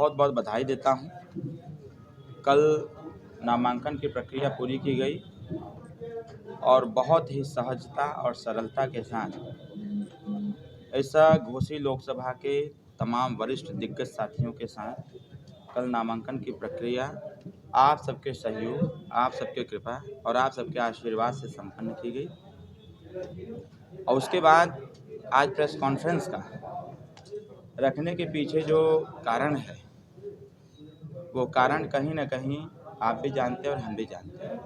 बहुत बहुत बधाई देता हूं। कल नामांकन की प्रक्रिया पूरी की गई और बहुत ही सहजता और सरलता के साथ ऐसा घोसी लोकसभा के तमाम वरिष्ठ दिग्गज साथियों के साथ कल नामांकन की प्रक्रिया आप सबके सहयोग, आप सबके कृपा और आप सबके आशीर्वाद से संपन्न की गई। और उसके बाद आज प्रेस कॉन्फ्रेंस का रखने के पीछे जो कारण है, वो कारण कहीं ना कहीं आप भी जानते हैं और हम भी जानते हैं।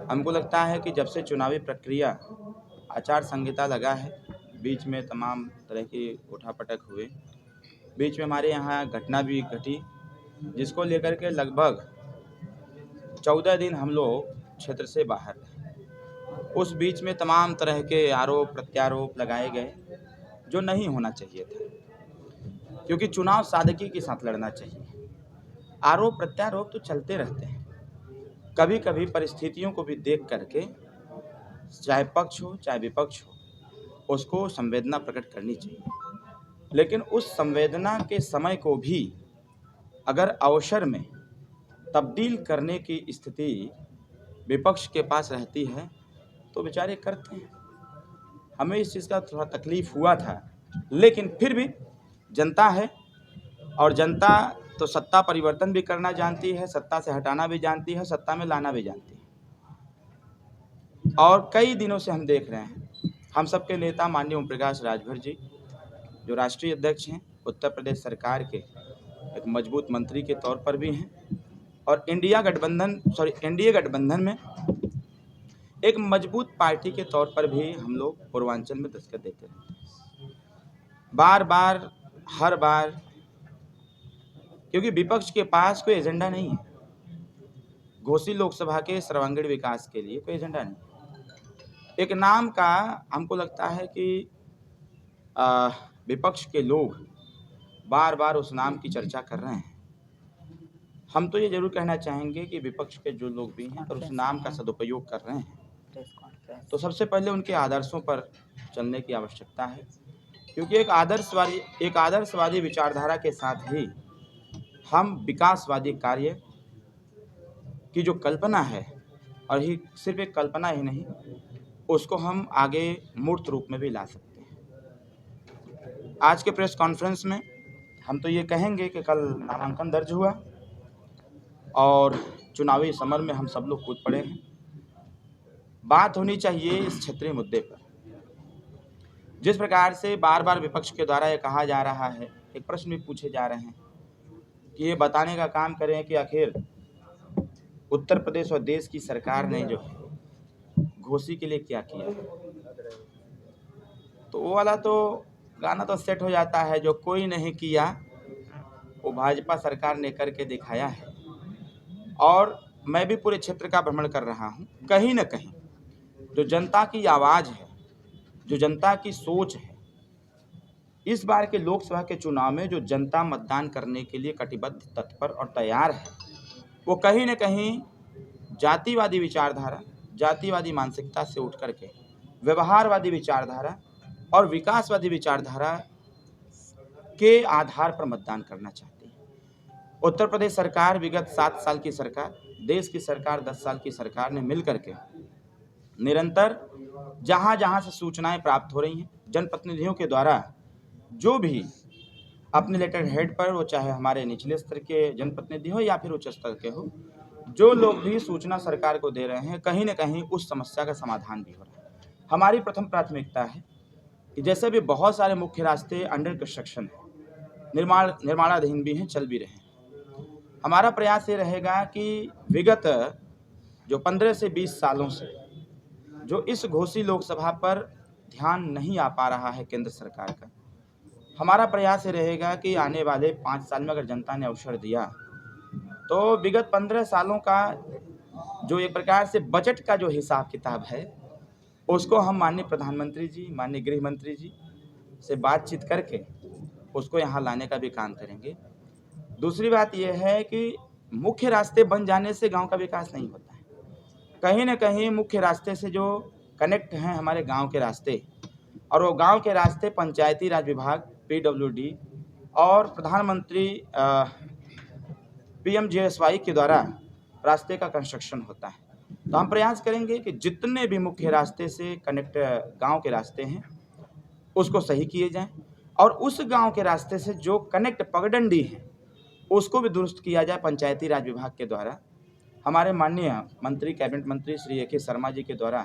हमको लगता है कि जब से चुनावी प्रक्रिया आचार संहिता लगा है, बीच में तमाम तरह की उठापटक हुए, बीच में हमारे यहाँ घटना भी घटी जिसको लेकर के लगभग 14 दिन हम लोग क्षेत्र से बाहर रहे। उस बीच में तमाम तरह के आरोप प्रत्यारोप लगाए गए जो नहीं होना चाहिए था, क्योंकि चुनाव सादगी के साथ लड़ना चाहिए। आरोप प्रत्यारोप तो चलते रहते हैं, कभी कभी परिस्थितियों को भी देख करके चाहे पक्ष हो चाहे विपक्ष हो, उसको संवेदना प्रकट करनी चाहिए। लेकिन उस संवेदना के समय को भी अगर अवसर में तब्दील करने की स्थिति विपक्ष के पास रहती है तो बेचारे करते हैं। हमें इस चीज़ का थोड़ा तकलीफ हुआ था, लेकिन फिर भी जनता है और जनता तो सत्ता परिवर्तन भी करना जानती है, सत्ता से हटाना भी जानती है, सत्ता में लाना भी जानती है। और कई दिनों से हम देख रहे हैं, हम सबके नेता माननीय ओम प्रकाश राजभर जी जो राष्ट्रीय अध्यक्ष हैं, उत्तर प्रदेश सरकार के एक मजबूत मंत्री के तौर पर भी हैं और एनडीए गठबंधन में एक मजबूत पार्टी के तौर पर भी हम लोग पूर्वांचल में दस्तखत देते रहते हैं बार बार, हर बार, क्योंकि विपक्ष के पास कोई एजेंडा नहीं है। घोसी लोकसभा के सर्वांगीण विकास के लिए कोई एजेंडा नहीं। एक नाम का हमको लगता है कि विपक्ष के लोग बार बार उस नाम की चर्चा कर रहे हैं। हम तो ये जरूर कहना चाहेंगे कि विपक्ष के जो लोग भी हैं और उस नाम का सदुपयोग कर रहे हैं, तो सबसे पहले उनके आदर्शों पर चलने की आवश्यकता है, क्योंकि एक आदर्शवादी विचारधारा के साथ ही हम विकासवादी कार्य की जो कल्पना है, और ही सिर्फ एक कल्पना ही नहीं, उसको हम आगे मूर्त रूप में भी ला सकते हैं। आज के प्रेस कॉन्फ्रेंस में हम तो ये कहेंगे कि कल नामांकन दर्ज हुआ और चुनावी समर में हम सब लोग कूद पड़े हैं। बात होनी चाहिए इस क्षेत्रीय मुद्दे पर। जिस प्रकार से बार बार विपक्ष के द्वारा ये कहा जा रहा है, एक प्रश्न भी पूछे जा रहे हैं कि ये बताने का काम करें कि आखिर उत्तर प्रदेश और देश की सरकार ने जो घोसी के लिए क्या किया, तो वो वाला तो गाना तो सेट हो जाता है, जो कोई नहीं किया वो भाजपा सरकार ने करके दिखाया है। और मैं भी पूरे क्षेत्र का भ्रमण कर रहा हूँ, कहीं न कहीं जो जनता की आवाज़ है, जो जनता की सोच है, इस बार के लोकसभा के चुनाव में जो जनता मतदान करने के लिए कटिबद्ध, तत्पर और तैयार है, वो कहीं न कहीं जातिवादी विचारधारा, जातिवादी मानसिकता से उठ करके व्यवहारवादी विचारधारा और विकासवादी विचारधारा के आधार पर मतदान करना चाहती है। उत्तर प्रदेश सरकार, विगत 7 साल की सरकार, देश की सरकार 10 साल की सरकार ने मिल करके निरंतर जहाँ जहाँ से सूचनाएं प्राप्त हो रही हैं, जनप्रतिनिधियों के द्वारा जो भी अपने लेटर हेड पर, वो चाहे हमारे निचले स्तर के जनप्रतिनिधि हो या फिर उच्च स्तर के हो, जो लोग भी सूचना सरकार को दे रहे हैं, कहीं न कहीं उस समस्या का समाधान भी हो रहा है। हमारी प्रथम प्राथमिकता है कि जैसे भी बहुत सारे मुख्य रास्ते अंडर कंस्ट्रक्शन है, निर्माणाधीन भी हैं, चल भी रहे हैं। हमारा प्रयास ये रहेगा कि विगत जो 15 से 20 सालों से जो इस घोसी लोकसभा पर ध्यान नहीं आ पा रहा है केंद्र सरकार का, हमारा प्रयास ये रहेगा कि आने वाले 5 साल में अगर जनता ने अवसर दिया तो विगत 15 सालों का जो एक प्रकार से बजट का जो हिसाब किताब है, उसको हम माननीय प्रधानमंत्री जी, माननीय गृह मंत्री जी से बातचीत करके उसको यहाँ लाने का भी काम करेंगे। दूसरी बात यह है कि मुख्य रास्ते बन जाने से गांव का विकास नहीं होता है। कहीं न कहीं मुख्य रास्ते से जो कनेक्ट हैं हमारे गांव के रास्ते, और वो गांव के रास्ते पंचायती राज विभाग, पीडब्ल्यूडी और प्रधानमंत्री PMJSY के द्वारा रास्ते का कंस्ट्रक्शन होता है। तो हम प्रयास करेंगे कि जितने भी मुख्य रास्ते से कनेक्ट गांव के रास्ते हैं उसको सही किए जाएं और उस गांव के रास्ते से जो कनेक्ट पगडंडी है उसको भी दुरुस्त किया जाए पंचायती राज विभाग के द्वारा। हमारे माननीय मंत्री कैबिनेट मंत्री श्री AK शर्मा जी के द्वारा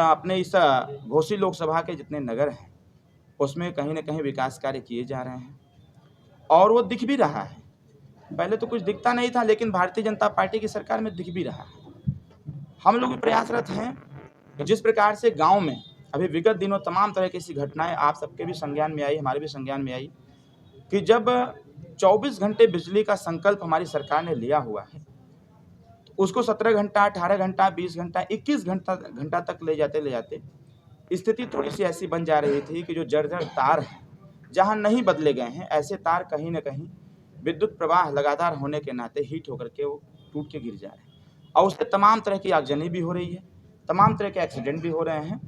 अपने इस घोसी लोकसभा के जितने नगर हैं उसमें कहीं न कहीं विकास कार्य किए जा रहे हैं और वो दिख भी रहा है। पहले तो कुछ दिखता नहीं था, लेकिन भारतीय जनता पार्टी की सरकार में दिख भी रहा है। हम लोग भी प्रयासरत हैं कि जिस प्रकार से गांव में अभी विगत दिनों तमाम तरह की ऐसी घटनाएं आप सबके भी संज्ञान में आई, हमारे भी संज्ञान में आई कि जब 24 घंटे बिजली का संकल्प हमारी सरकार ने लिया हुआ है, उसको 17 घंटा, 18 घंटा, 20 घंटा, 21 घंटा तक ले जाते स्थिति थोड़ी सी ऐसी बन जा रही थी कि जो जर्जर तार हैं, जहां नहीं बदले गए हैं, ऐसे तार कहीं न कहीं विद्युत प्रवाह लगातार होने के नाते हीट होकर के वो टूट के गिर जा रहे हैं और उससे तमाम तरह की आगजनी भी हो रही है, तमाम तरह के एक्सीडेंट भी हो रहे हैं।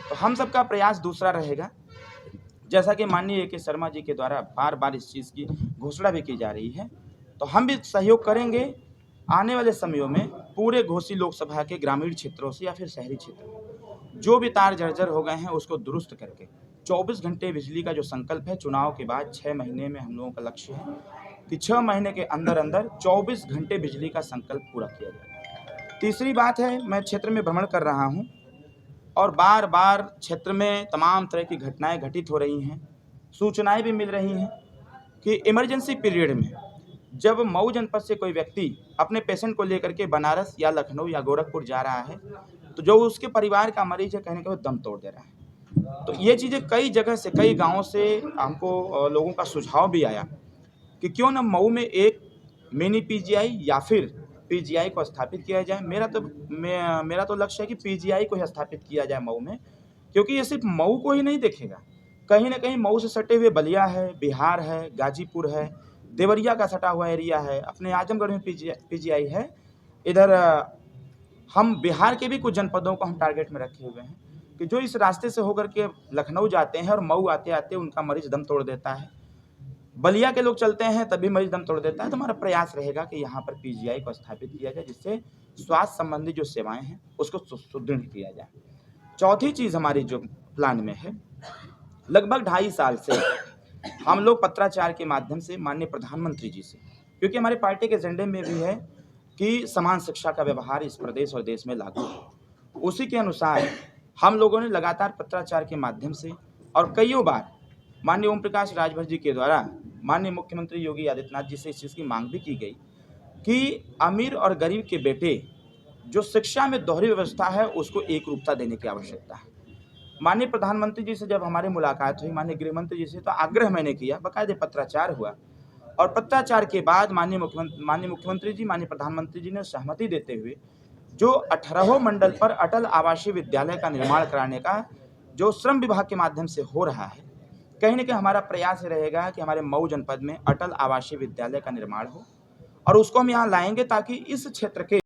तो हम सबका प्रयास दूसरा रहेगा, जैसा कि माननीय AK शर्मा जी के द्वारा बार-बार इस चीज़ की घोषणा भी की जा रही है, तो हम भी सहयोग करेंगे आने वाले समयों में पूरे घोसी लोकसभा के ग्रामीण क्षेत्रों से या फिर शहरी क्षेत्रों में जो भी तार जर्जर हो गए हैं उसको दुरुस्त करके 24 घंटे बिजली का जो संकल्प है चुनाव के बाद 6 महीने में हम लोगों का लक्ष्य है कि 6 महीने के अंदर 24 घंटे बिजली का संकल्प पूरा किया जाए। तीसरी बात है, मैं क्षेत्र में भ्रमण कर रहा हूँ और बार-बार क्षेत्र में तमाम तरह की घटनाएं घटित हो रही हैं, सूचनाएं भी मिल रही हैं कि इमरजेंसी पीरियड में जब मऊ जनपद से कोई व्यक्ति अपने पेशेंट को लेकर के बनारस या लखनऊ या गोरखपुर जा रहा है, तो जो उसके परिवार का मरीज है कहीं न कहीं दम तोड़ दे रहा है। तो ये चीज़ें कई जगह से, कई गाँवों से हमको लोगों का सुझाव भी आया कि क्यों ना मऊ में एक मिनी PGI या फिर PGI को स्थापित किया जाए। मेरा तो लक्ष्य है कि PGI को ही स्थापित किया जाए मऊ में, क्योंकि ये सिर्फ मऊ को ही नहीं देखेगा, कहीं न कहीं मऊ से सटे हुए बलिया है, बिहार है, गाजीपुर है, देवरिया का सटा हुआ एरिया है, अपने आजमगढ़ में PGI है। इधर हम बिहार के भी कुछ जनपदों को हम टारगेट में रखे हुए हैं कि जो इस रास्ते से होकर के लखनऊ जाते हैं और मऊ आते-आते उनका मरीज दम तोड़ देता है। बलिया के लोग चलते हैं तभी मरीज दम तोड़ देता है। तो हमारा प्रयास रहेगा कि यहाँ पर PGI को स्थापित किया जाए, जिससे स्वास्थ्य संबंधी जो सेवाएं हैं उसको सुदृढ़ किया जाए। चौथी चीज़ हमारी जो प्लान में है, लगभग 2.5 साल से हम लोग पत्राचार के माध्यम से माननीय प्रधानमंत्री जी से, क्योंकि हमारे पार्टी के एजेंडे में भी है कि समान शिक्षा का व्यवहार इस प्रदेश और देश में लागू हो, उसी के अनुसार हम लोगों ने लगातार पत्राचार के माध्यम से और कईयों बार माननीय ओम प्रकाश राजभर जी के द्वारा माननीय मुख्यमंत्री योगी आदित्यनाथ जी से इस चीज़ की मांग भी की गई कि अमीर और गरीब के बेटे जो शिक्षा में दोहरी व्यवस्था है उसको एक रूपता देने की आवश्यकता है। माननीय प्रधानमंत्री जी से जब हमारी मुलाकात हुई, माननीय गृहमंत्री जी से, तो आग्रह मैंने किया, बाकायदे पत्राचार हुआ और पत्राचार के बाद माननीय मुख्यमंत्री जी, माननीय प्रधानमंत्री जी ने सहमति देते हुए जो 18 मंडल पर अटल आवासीय विद्यालय का निर्माण कराने का जो श्रम विभाग के माध्यम से हो रहा है, कहीं न कहीं हमारा प्रयास रहेगा कि हमारे मऊ जनपद में अटल आवासीय विद्यालय का निर्माण हो और उसको हम यहाँ लाएंगे ताकि इस क्षेत्र के